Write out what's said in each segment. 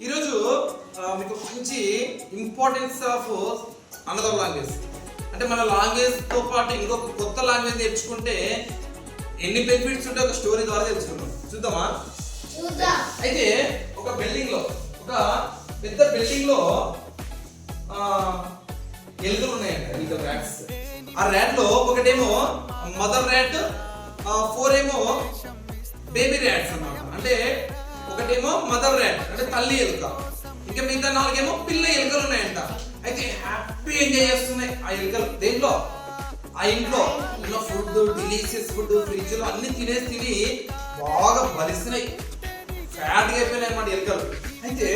ఈరోజు మీకు మంచి ఇంపార్టెన్స్ ఆఫ్ అనదర్ లాంగ్వేజ్. అంటే మన లాంగ్వేజ్ తో పాటు ఇంకొక కొత్త లాంగ్వేజ్ నేర్చుకుంటే ఎన్ని బెనిఫిట్స్ ఉంటాయో ఒక స్టోరీ ద్వారా తెలుసుకుందాం. చూద్దామా? అయితే ఒక బిల్డింగ్ లో, ఒక పెద్ద బిల్డింగ్ లో ఎలుకలు ఉన్నాయంట, ఎలుకలు, ర్యాట్స్. ఆ ర్యాట్ లో ఒకటేమో మదర్ ర్యాట్, 4 ఏమో బేబీ ర్యాట్స్ అన్నమాట. అంటే ఒకటేమో మదర్ ర్యాట్ అంటే తల్లి ఎలుక, ఇంకా మిగతా 4 ఏమో పిల్ల ఎలుకలు ఉన్నాయంట. అయితే హ్యాపీ ఎంజాయ్ చేస్తున్నాయి ఆ ఎలుకలు. దేంట్లో? ఆ ఇంట్లో ఫుడ్, డిలీషియస్ ఫుడ్, ఫ్రిడ్జ్ లో అన్ని తిని బాగా బలిస్తున్నాయి, ఫ్యాట్ గా అయిపోయినాయి అన్నమాట ఎలుకలు. అయితే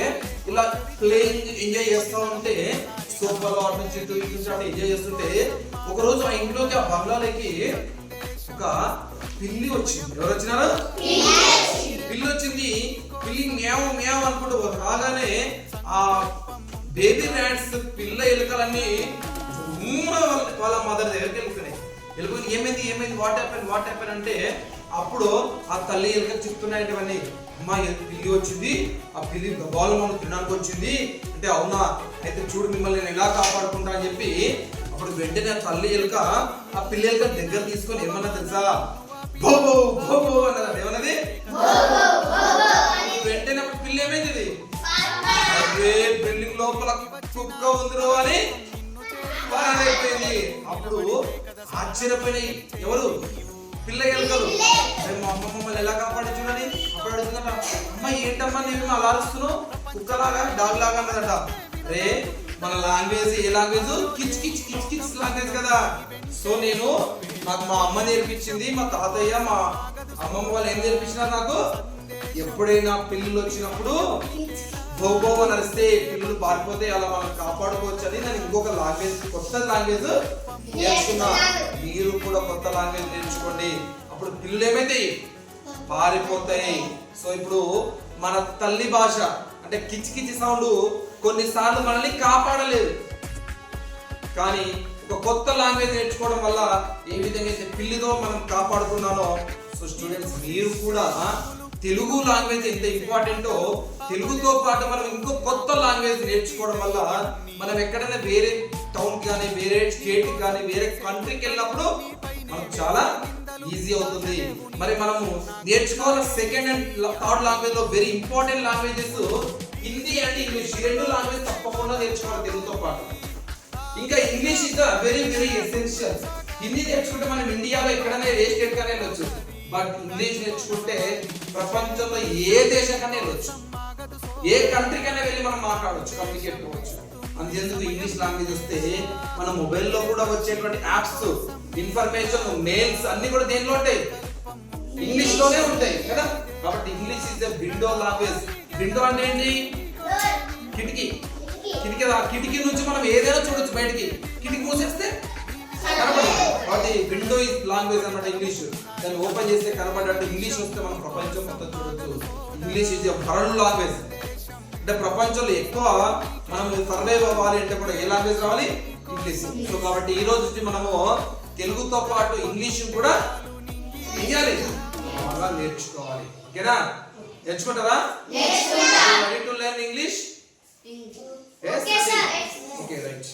ఇలా ప్లేయింగ్ ఎంజాయ్ చేస్తూ ఉంటే, సోఫాలో అటు నుంచి ఇటు ఎంజాయ్ చేస్తుంటే ఒకరోజు ఆ ఇంట్లోకి, ఆ బంగ్లాలోకి ఒక పిల్లి వచ్చింది. ఎవరు వచ్చినారు? పిల్లి వచ్చింది. పిల్లి మ్యావ్ మ్యావ్ అనుకుంటూ రాగానే ఆ బేబీ ర్యాట్స్, పిల్ల ఎలుకలన్నీ వాళ్ళ మదర్ దగ్గరికి వెళ్ళిపోయినాయి. వెళ్ళిపోయి ఏమైంది వాట్ హ్యాపెన్ అంటే అప్పుడు ఆ తల్లి ఎలుక చెప్తున్నాయి, అమ్మా పిల్లి వచ్చింది, ఆ పిల్లి గబాలు మనం తినడానికి వచ్చింది అంటే. అవునా? అయితే చూడు మిమ్మల్ని నేను ఎలా కాపాడుకుంటా అని చెప్పి అప్పుడు వెంటనే ఆ తల్లి ఎలుక ఆ పిల్లి ఎలుక దగ్గర తీసుకొని ఏమన్నా తెలుసా, భోబో భోబో అన్నది. ఏమన్నది? వెంటనే అప్పుడు పిల్లి ఏమైంది, అదే బిల్డింగ్ లోపల కుక్క ఉందిరో అని అయిపోయింది. అప్పుడు ఆశ్చర్యపోయినాయి ఎవరు? పిల్ల ఎలుకలు. మా అమ్మ మమ్మల్ని ఎలా కాపాడుచున్నది. అప్పుడు అడుగుతుందట, అమ్మ ఏంటమ్మా నేను అలా అరుస్తున్నావు, కుక్కలాగా డాగ్ లాగా అన్నదట. అరే మన లాంగ్వేజ్ ఏ లాంగ్వేజ్? కిచ్ కిచ్ కిచ్ కిచ్ లాంగ్వేజ్ కదా. సో నాకు మా అమ్మ నేర్పించింది, మా తాతయ్య, మా అమ్మమ్మ వాళ్ళు ఏం నేర్పించినారు నాకు, ఎప్పుడైనా పిల్లలు వచ్చినప్పుడు భోగో అని అరిస్తే పిల్లలు పారిపోతే అలా మనం కాపాడుకోవచ్చు అని నేను ఇంకొక లాంగ్వేజ్, కొత్త లాంగ్వేజ్ నేర్చుకున్నా. మీరు కూడా కొత్త లాంగ్వేజ్ నేర్చుకోండి, అప్పుడు పిల్లలు ఏమైతాయి, పారిపోతాయి. సో ఇప్పుడు మన తల్లి భాష అంటే కిచ్ కిచ్ సౌండ్ కొన్నిసార్లు మనల్ని కాపాడలేదు, కానీ ఒక కొత్త లాంగ్వేజ్ నేర్చుకోవడం వల్ల ఏ విధంగా అయితే పిల్లితో మనం కాపాడుకున్నానో, సో స్టూడెంట్స్ మీరు కూడా తెలుగు లాంగ్వేజ్ ఎంత ఇంపార్టెంటో, తెలుగుతో పాటు మనం ఇంకో కొత్త లాంగ్వేజ్ నేర్చుకోవడం వల్ల మనం ఎక్కడైనా వేరే టౌన్ కానీ, వేరే స్టేట్ కానీ, వేరే కంట్రీకి వెళ్ళినప్పుడు మనకు చాలా ఈజీ అవుతుంది. మరి మనము నేర్చుకోవాల సెకండ్ అండ్ థర్డ్ లాంగ్వేజ్ లో very important languages Hindi and English. ఈ 2 లాంగ్వేజ్ తప్పకుండా నేర్చుకోవాలి తెలుగుతో పాటు. ఇంకా English is very very essential. Hindi నేర్చుకుంటే మనం ఇండియాలో ఎక్కడైనా ఏ స్టేట్ కన్నా వెళ్ళొచ్చు, బట్ ఇంగ్లీష్ నేర్చుకుంటే ప్రపంచంలో ఏ దేశం కన్నా వెళ్ళొచ్చు, ఏ కంట్రీ కన్నా వెళ్ళి మనం మాట్లాడవచ్చు, కమ్యూనికేట్ అవ్వచ్చు. అందుకెందుకు ఇంగ్లీష్ లాంగ్వేజ్ వస్తే మన మొబైల్లో కూడా వచ్చేటువంటి యాప్స్, ఇన్ఫర్మేషన్, మెయిల్స్ అన్ని కూడా దేనిలో ఉంటాయి, ఇంగ్లీష్ లోనే ఉంటాయి కదా. కాబట్టి English is a window language. Window అంటే ఏంటి? కిటికీ. కిటికీ నుంచి మనం ఏదైనా చూడొచ్చు బయటికి, కిటికీ మూసేస్తే కనబడదు. కాబట్టి విండో ఇస్ లాంగ్వేజ్ అన్నమాట ఇంగ్లీష్. దాన్ని ఓపెన్ చేస్తే కనబడేట్టు ఇంగ్లీష్ వస్తే మనం ప్రపంచం మొత్తం చూడొచ్చు. English is a world language. అంటే ప్రపంచంలో ఎక్కువ మనం సర్వైవ్ అవ్వాలి అంటే కూడా ఏ లాంగ్వేజ్ రావాలి? ఇంగ్లీష్. సో కాబట్టి ఈ రోజు నుంచి మనము తెలుగుతో పాటు ఇంగ్లీష్ కూడా బాగా నేర్చుకోవాలి. ఓకేనా? నేర్చుకుంటారా? Ready to learn English? Yes? Okay, right.